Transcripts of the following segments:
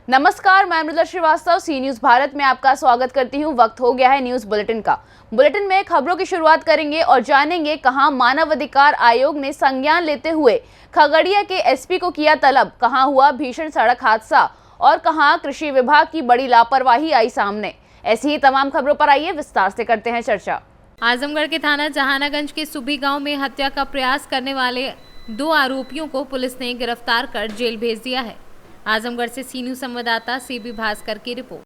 नमस्कार, मैं मृदुला श्रीवास्तव सी न्यूज भारत में आपका स्वागत करती हूं। वक्त हो गया है न्यूज बुलेटिन का। बुलेटिन में खबरों की शुरुआत करेंगे और जानेंगे कहां मानव अधिकार आयोग ने संज्ञान लेते हुए खगड़िया के एसपी को किया तलब, कहां हुआ भीषण सड़क हादसा और कहां कृषि विभाग की बड़ी लापरवाही आई सामने। ऐसी ही तमाम खबरों पर आइए विस्तार से करते हैं चर्चा। आजमगढ़ के थाना जहानागंज के सुबी गांव में हत्या का प्रयास करने वाले 2 आरोपियों को पुलिस ने गिरफ्तार कर जेल भेज दिया है। आजमगढ़ से सी न्यूज संवाददाता सीबी भास्कर की रिपोर्ट।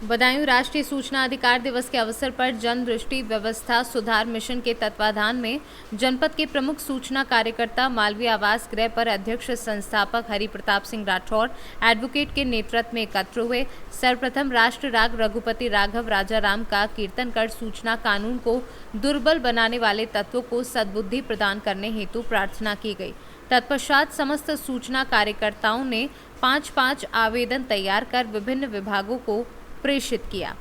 बदायूं राष्ट्रीय सूचना अधिकार दिवस के अवसर पर जन दृष्टि व्यवस्था सुधार मिशन के तत्वाधान में जनपद के प्रमुख सूचना कार्यकर्ता मालवीय आवास गृह पर अध्यक्ष संस्थापक हरि प्रताप सिंह राठौर एडवोकेट के नेतृत्व में एकत्र हुए। सर्वप्रथम राष्ट्र राग रघुपति राघव राजा राम का कीर्तन कर सूचना कानून को दुर्बल बनाने वाले तत्वों को सद्बुद्धि प्रदान करने हेतु प्रार्थना की गई। तत्पश्चात समस्त सूचना कार्यकर्ताओं ने 5-5 आवेदन तैयार कर विभिन्न विभागों को प्रेषित किया।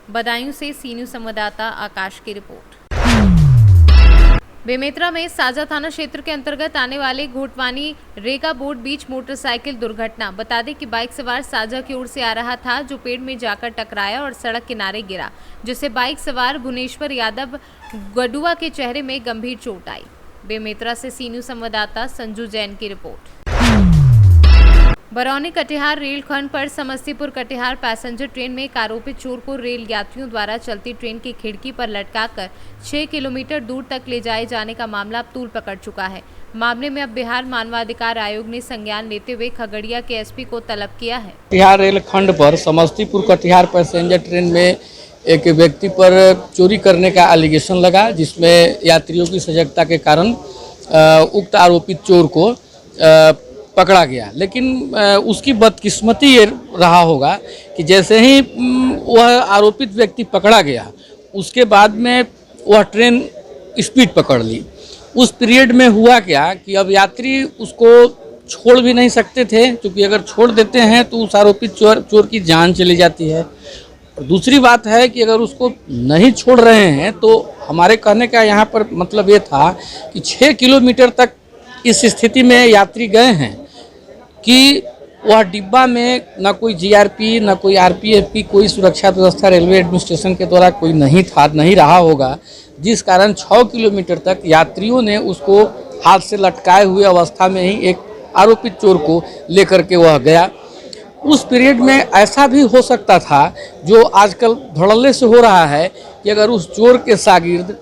बदायूं से सी न्यूज संवाददाता आकाश की रिपोर्ट। बेमेतरा में साजा थाना क्षेत्र के अंतर्गत आने वाले घोटवानी रेगा बोर्ड बीच मोटरसाइकिल दुर्घटना। बता दें कि बाइक सवार साजा की ओर से आ रहा था, जो पेड़ में जाकर टकराया और सड़क किनारे गिरा, जिससे बाइक सवार भुवनेश्वर यादव गडुआ के चेहरे में गंभीर चोट आई। बेमेतरा से सी न्यूज संवाददाता संजू जैन की रिपोर्ट। बरौनी कटिहार रेलखंड पर समस्तीपुर कटिहार पैसेंजर ट्रेन में एक आरोपित चोर को रेल यात्रियों द्वारा चलती ट्रेन की खिड़की पर लटकाकर 6 किलोमीटर दूर तक ले जाए जाने का मामला अब तूल पकड़ चुका है। मामले में अब बिहार मानवाधिकार आयोग ने संज्ञान लेते हुए खगड़िया के एसपी को तलब किया है। कटिहार रेलखंड पर समस्तीपुर कटिहार पैसेंजर ट्रेन में एक व्यक्ति पर चोरी करने का एलिगेशन लगा, जिसमें यात्रियों की सजगता के कारण उक्त आरोपित चोर को पकड़ा गया। लेकिन उसकी बदकिस्मती ये रहा होगा कि जैसे ही वह आरोपित व्यक्ति पकड़ा गया, उसके बाद में वह ट्रेन स्पीड पकड़ ली। उस पीरियड में हुआ क्या कि अब यात्री उसको छोड़ भी नहीं सकते थे, क्योंकि अगर छोड़ देते हैं तो उस आरोपित चोर की जान चली जाती है। और दूसरी बात है कि अगर उसको नहीं छोड़ रहे हैं तो हमारे कहने का यहाँ पर मतलब ये था कि 6 किलोमीटर तक इस स्थिति में यात्री गए हैं कि वह डिब्बा में ना कोई जीआरपी ना कोई आरपीएफ कोई सुरक्षा व्यवस्था रेलवे एडमिनिस्ट्रेशन के द्वारा कोई नहीं रहा होगा, जिस कारण 6 किलोमीटर तक यात्रियों ने उसको हाथ से लटकाए हुए अवस्था में ही एक आरोपित चोर को लेकर के वह गया। उस पीरियड में ऐसा भी हो सकता था, जो आजकल धड़ल्ले से हो रहा है, कि अगर उस चोर के शागिर्द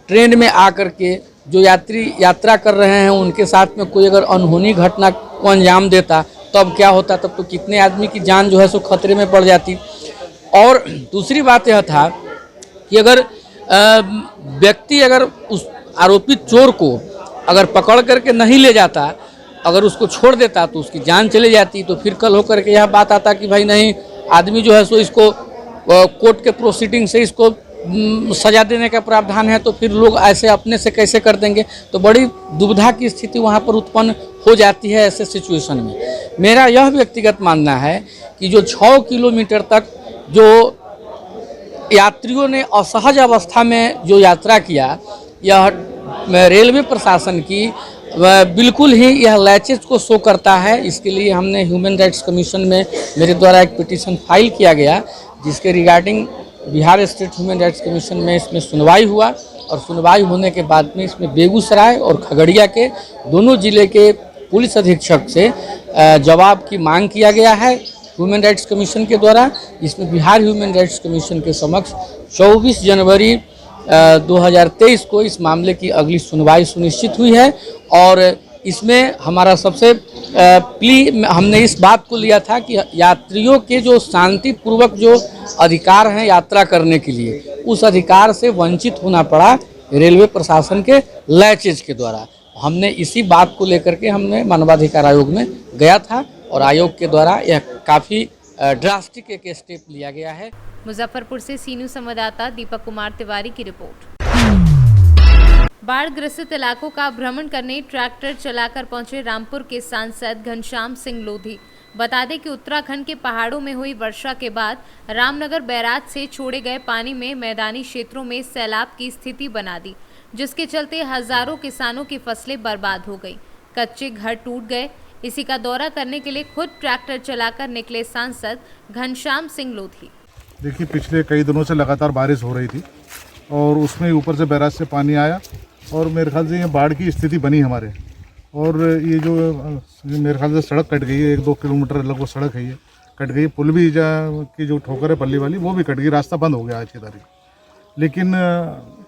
ट्रेन में आकर के जो यात्री यात्रा कर रहे हैं उनके साथ में कोई अगर अनहोनी घटना को अंजाम देता, तब क्या होता? तब तो कितने आदमी की जान जो है सो खतरे में पड़ जाती। और दूसरी बात यह था कि अगर व्यक्ति अगर उस आरोपित चोर को अगर पकड़ करके नहीं ले जाता, अगर उसको छोड़ देता तो उसकी जान चली जाती। तो फिर कल होकर के यह बात आता कि भाई नहीं, आदमी जो है सो इसको कोर्ट के प्रोसीडिंग से इसको सजा देने का प्रावधान है, तो फिर लोग ऐसे अपने से कैसे कर देंगे? तो बड़ी दुविधा की स्थिति वहाँ पर उत्पन्न हो जाती है। ऐसे सिचुएशन में मेरा यह व्यक्तिगत मानना है कि जो 6 किलोमीटर तक जो यात्रियों ने असहज अवस्था में जो यात्रा किया, यह रेलवे प्रशासन की बिल्कुल ही यह लैचेज को शो करता है। इसके लिए हमने ह्यूमन राइट्स कमीशन में मेरे द्वारा एक पिटीशन फाइल किया गया, जिसके regarding Bihar state human rights commission में इसमें सुनवाई हुआ। और सुनवाई होने के बाद में इसमें बेगूसराय और खगड़िया के दोनों जिले के पुलिस अधीक्षक से जवाब की मांग किया गया है ह्यूमन राइट्स कमीशन के द्वारा। इसमें बिहार ह्यूमन राइट्स कमीशन के समक्ष 24 जनवरी 2023 को इस मामले की अगली सुनवाई सुनिश्चित हुई है। और इसमें हमारा सबसे प्ली हमने इस बात को लिया था कि यात्रियों के जो शांतिपूर्वक जो अधिकार हैं यात्रा करने के लिए, उस अधिकार से वंचित होना पड़ा रेलवे प्रशासन के लैचेज के द्वारा। हमने इसी बात को लेकर के हमने मानवाधिकार आयोग में गया था और आयोग के द्वारा यह काफ़ी ड्रास्टिक एक स्टेप लिया गया है। मुजफ्फरपुर से सी न्यूज संवाददाता दीपक कुमार तिवारी की रिपोर्ट। बाढ़ ग्रसित इलाकों का भ्रमण करने ट्रैक्टर चलाकर पहुंचे रामपुर के सांसद घनश्याम सिंह लोधी। बता दें कि उत्तराखंड के पहाड़ों में हुई वर्षा के बाद रामनगर बैराज से छोड़े गए पानी में मैदानी क्षेत्रों में सैलाब की स्थिति बना दी, जिसके चलते हजारों किसानों की फसलें बर्बाद हो गई। कच्चे घर टूट गए। इसी का दौरा करने के लिए खुद ट्रैक्टर चलाकर निकले सांसद घनश्याम सिंह लोधी। देखिए, पिछले कई दिनों से लगातार बारिश हो रही थी और उसमें ऊपर से बैराज से पानी आया और मेरे ख्याल से ये बाढ़ की स्थिति बनी हमारे। और ये जो मेरे ख्याल से सड़क कट गई है, 1-2 किलोमीटर लगभग सड़क है, ये कट गई। पुल भी की जो ठोकर है पल्ली वाली, वो भी कट गई। रास्ता बंद हो गया आज की तारीख। लेकिन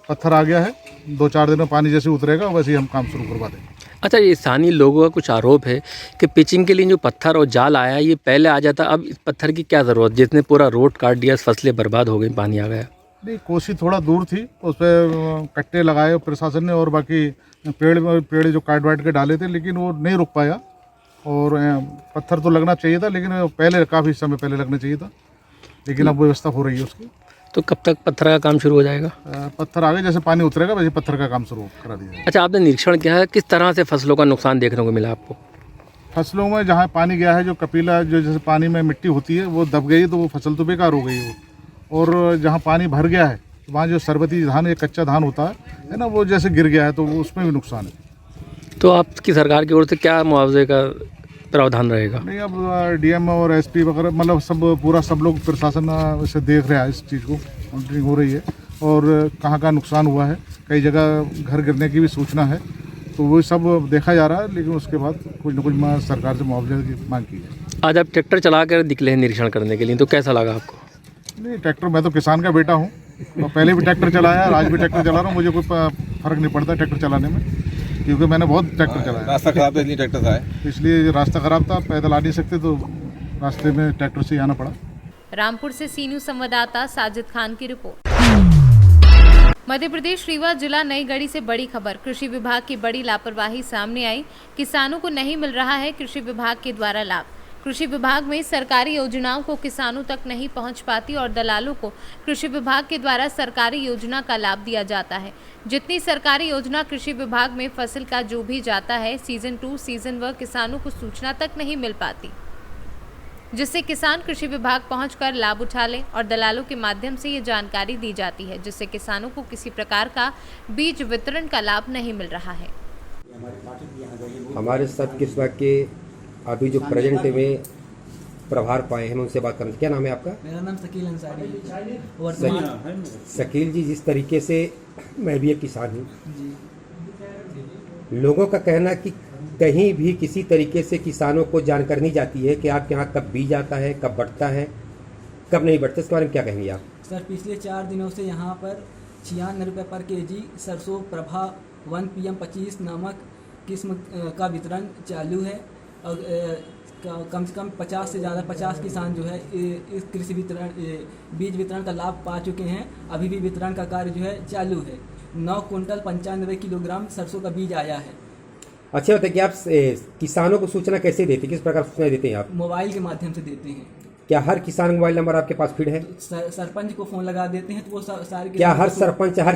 पत्थर आ गया है, 2-4 दिन में पानी जैसे उतरेगा वैसे ही हम काम शुरू करवा देंगे। अच्छा, ये स्थानीय लोगों का कुछ आरोप है कि पिचिंग के लिए जो पत्थर और जाल आया ये पहले आ जाता, अब इस पत्थर की क्या ज़रूरत, जिसने पूरा रोड काट दिया, फसलें बर्बाद हो गई, पानी आ गया। नहीं, कोसी थोड़ा दूर थी, उस पर कट्टे लगाए प्रशासन ने और बाकी पेड़ जो काट वाट के डाले थे, लेकिन वो नहीं रुक पाया। और पत्थर तो लगना चाहिए था, लेकिन पहले काफ़ी समय पहले लगना चाहिए था, लेकिन अब व्यवस्था हो रही है उसकी। तो कब तक पत्थर का काम शुरू हो जाएगा? पत्थर आगे जैसे पानी उतरेगा वैसे पत्थर का काम शुरू करा दिया। अच्छा, आपने निरीक्षण किया है, किस तरह से फसलों का नुकसान देखने को मिला आपको? फसलों में जहाँ पानी गया है, जो कपिला जो जैसे पानी में मिट्टी होती है वो दब गई, तो वो फसल तो बेकार हो गई वो। और जहाँ पानी भर गया है वहाँ जो सरबती धान या कच्चा धान होता है ना, वो जैसे गिर गया है तो उसमें भी नुकसान है। तो आपकी सरकार की ओर से क्या मुआवजे का प्रावधान रहेगा? नहीं, अब डीएम और एसपी वगैरह मतलब सब लोग प्रशासन से देख रहे हैं, इस चीज़ को मॉनिटरिंग हो रही है और कहाँ कहाँ नुकसान हुआ है। कई जगह घर गिरने की भी सूचना है, तो वो सब देखा जा रहा है। लेकिन उसके बाद कुछ न कुछ सरकार से मुआवजे की मांग की है। आज आप ट्रैक्टर चला कर निकले हैं निरीक्षण करने के लिए, तो कैसा लगा आपको? नहीं, ट्रैक्टर, मैं तो किसान का बेटा हूँ, पहले भी ट्रैक्टर चलाया और आज भी ट्रैक्टर चला रहा हूँ। मुझे कोई फ़र्क नहीं पड़ता ट्रैक्टर चलाने में, क्योंकि मैंने बहुत ट्रैक्टर चलाया। रास्ता खराब था इसलिए ट्रैक्टर था, इसलिए रास्ता खराब था, पैदल आ नहीं सकते, तो रास्ते में ट्रैक्टर से आना पड़ा। रामपुर से सी न्यूज़ संवाददाता साजिद खान की रिपोर्ट। मध्य प्रदेश रीवा जिला नई गढ़ी से बड़ी खबर। कृषि विभाग की बड़ी लापरवाही सामने आई। किसानों को नहीं मिल रहा है कृषि विभाग के द्वारा लाभ। कृषि विभाग में सरकारी योजनाओं को किसानों तक नहीं पहुंच पाती और दलालों को कृषि विभाग के द्वारा सरकारी योजना का लाभ दिया जाता है। जितनी सरकारी योजना कृषि विभाग में फसल का जो भी जाता है, सीजन 2 सीजन 1 किसानों को सूचना तक नहीं मिल पाती, जिससे किसान कृषि विभाग पहुंचकर लाभ उठा लें और दलालों के माध्यम से ये जानकारी दी जाती है, जिससे किसानों को किसी प्रकार का बीज वितरण का लाभ नहीं मिल रहा है। हमारे साथ किस बात के अभी जो प्रेजेंट में प्रभार पाए हैं, उनसे बात करना। क्या नाम है आपका? मेरा नाम शकील अंसारी है। शकील जी, जिस तरीके से मैं भी एक किसान हूँ, लोगों का कहना कि कहीं भी किसी तरीके से किसानों को जानकारी नहीं जाती है कि आपके यहाँ कब बीज आता है, कब बढ़ता है, कब नहीं बढ़ता। इसके बारे में क्या कहेंगे आप? सर, पिछले 4 दिनों से यहाँ पर 96 रुपये पर केजी सरसों प्रभा 1 PM 25 नामक किस्म का वितरण चालू है और कम से कम 50 से ज़्यादा 50 किसान जो है इस कृषि वितरण बीज वितरण का लाभ पा चुके हैं। अभी भी वितरण का कार्य जो है चालू है। 9 कुंटल 95 किलोग्राम सरसों का बीज आया है। अच्छा बताइए कि आप किसानों को सूचना कैसे देते हैं, किस प्रकार सूचना देते हैं आप? मोबाइल के माध्यम से देते हैं। क्या हर किसान का मोबाइल नंबर आपके पास फीड है? सरपंच को फ़ोन लगा देते हैं तो वो सारे। क्या हर सरपंच हर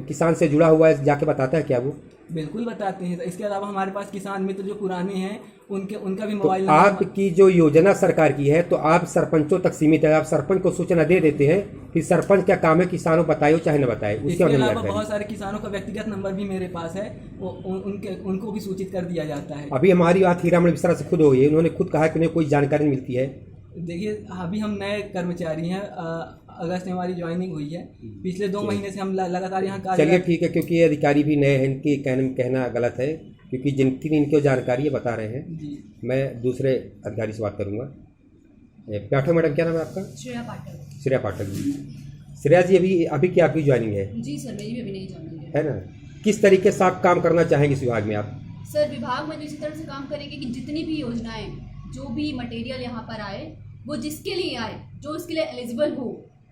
किसान से जुड़ा हुआ है, जाके बताता है क्या वो? बिल्कुल बताते हैं। इसके अलावा हमारे पास किसान मित्र जो पुराने हैं उनका भी तो मोबाइल आपकी जो योजना सरकार की है तो आप सरपंचों तक सीमित है, आप सरपंच को सूचना दे देते हैं, फिर सरपंच क्या काम है किसानों बताए चाहे न बताए, इसके अलावा बहुत सारे किसानों का व्यक्तिगत नंबर भी मेरे पास है, उनको भी सूचित कर दिया जाता है। अभी हमारी बात हीरामण मिश्रा से खुद हो गई है, उन्होंने खुद कहा कि उन्हें कोई जानकारी मिलती है। देखिए, अभी हम नए कर्मचारी हैं, अगस्त में हमारी ज्वाइनिंग हुई है। पिछले 2 महीने से हम लगातार यहाँ कार्य। चलिए ठीक है, क्योंकि ये अधिकारी भी नए हैं, इनकी कहना गलत है, क्योंकि जिनकी इनको जानकारी बता रहे हैं जी। मैं दूसरे अधिकारी से बात करूँगा। पाठक मैडम, क्या नाम है आपका? श्रेया पाठक। श्रेया पाठक जी। श्रेया जी, अभी क्या आपकी ज्वाइनिंग है? जी सर, मेरी भी अभी नहीं ज्वाइनिंग है ना। किस तरीके से आप काम करना चाहेंगे इस विभाग में आप? सर, विभाग में तो इसी तरह से काम करेंगे कि जितनी भी योजनाएं, जो भी मटेरियल यहाँ पर आए, वो जिसके लिए आए, जो उसके लिए एलिजिबल हो,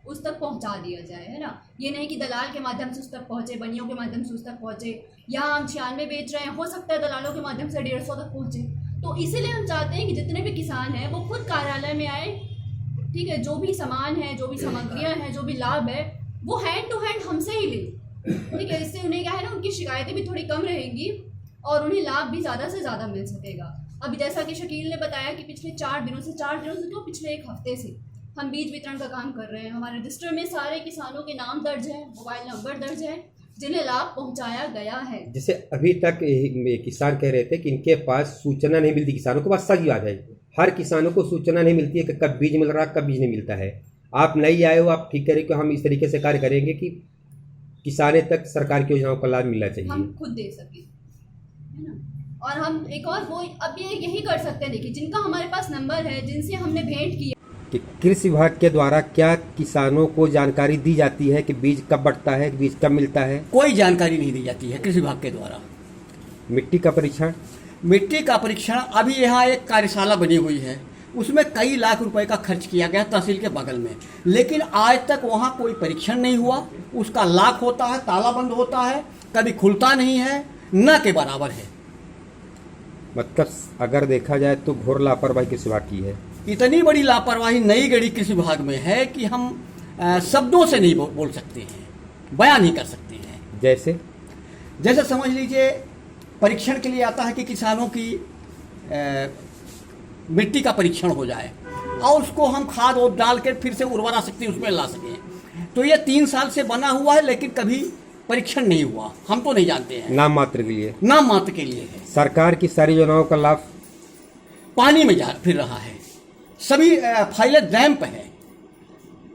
उस तक पहुंचा दिया जाए, है ना। ये नहीं कि दलाल के माध्यम से उस तक पहुंचे, बनियों के माध्यम से उस तक पहुंचे, या हम 96 बेच रहे हैं, हो सकता है दलालों के माध्यम से 150 तक पहुंचे। तो इसीलिए हम चाहते हैं कि जितने भी किसान हैं वो खुद कार्यालय में आए, ठीक है। जो भी सामान है, जो भी सामग्रियाँ हैं, जो भी लाभ है, वो हैंड टू हैंड हमसे ही लें, ठीक है। इससे उन्हें क्या है ना, उनकी शिकायतें भी थोड़ी कम रहेंगी और उन्हें लाभ भी ज़्यादा से ज़्यादा मिल सकेगा। अभी जैसा कि शकील ने बताया कि पिछले 4 दिनों से तो पिछले 1 हफ्ते से हम बीज वितरण का काम कर रहे हैं। हमारे रजिस्टर में सारे किसानों के नाम दर्ज हैं, मोबाइल नंबर दर्ज है, जिन्हें लाभ पहुंचाया गया है। जैसे अभी तक किसान कह रहे थे कि इनके पास सूचना नहीं मिलती, किसानों को बात सही बात है, हर किसानों को सूचना नहीं मिलती है कि कब बीज मिल रहा है, कब बीज नहीं मिलता है। आप नहीं आए हो, आप ठीक करें कि हम इस तरीके से कार्य करेंगे कि किसानों तक सरकार की योजनाओं का लाभ मिलना चाहिए, हम खुद दे सकें, है ना। और हम एक और वो अब ये यही कर सकते हैं, देखिए जिनका हमारे पास नंबर है, जिनसे हमने भेंट की कि कृषि विभाग के द्वारा क्या किसानों को जानकारी दी जाती है कि बीज कब बढ़ता है, बीज कब मिलता है? कोई जानकारी नहीं दी जाती है कृषि विभाग के द्वारा। मिट्टी का परीक्षण, मिट्टी का परीक्षण, अभी यहाँ एक कार्यशाला बनी हुई है, उसमें कई लाख रुपए का खर्च किया गया तहसील के बगल में, लेकिन आज तक वहाँ कोई परीक्षण नहीं हुआ। उसका लाख होता है, ताला बंद होता है, कभी खुलता नहीं है, न के बराबर है। मतलब अगर देखा जाए तो घोर लापरवाही कृषि विभाग की है। इतनी बड़ी लापरवाही नई गढ़ी कृषि विभाग में है कि हम शब्दों से नहीं बोल सकते हैं, बयान नहीं कर सकते हैं। जैसे समझ लीजिए, परीक्षण के लिए आता है कि किसानों की मिट्टी का परीक्षण हो जाए और उसको हम खाद और डाल के फिर से उर्वरा शक्ति उसमें ला सकें। तो ये 3 साल से बना हुआ है, लेकिन कभी परीक्षण नहीं हुआ। हम तो नहीं जानते हैं, नाम मात्र के लिए है। सरकार की सारी योजनाओं का लाभ पानी में जा फिर रहा है, सभी फाइलें डैम पे है।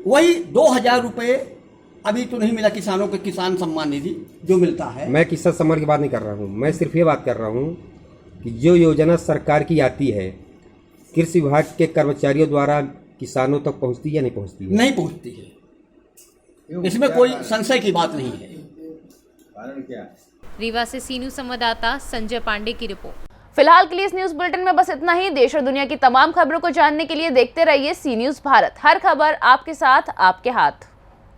वही 2000 रुपये अभी तो नहीं मिला किसानों को, किसान सम्मान निधि जो मिलता है। मैं किसान सम्मान की बात नहीं कर रहा हूँ, मैं सिर्फ ये बात कर रहा हूँ कि जो योजना सरकार की आती है कृषि विभाग के कर्मचारियों द्वारा किसानों तक पहुँचती या नहीं पहुँचती है? नहीं पहुँचती है, इसमें कोई संशय की बात नहीं है। कारण क्या? रीवा से सी न्यूज़ संवाददाता संजय पांडे की रिपोर्ट। फिलहाल के लिए इस न्यूज बुलेटिन में बस इतना ही। देश और दुनिया की तमाम खबरों को जानने के लिए देखते रहिए सी न्यूज भारत। हर खबर आपके साथ, आपके हाथ।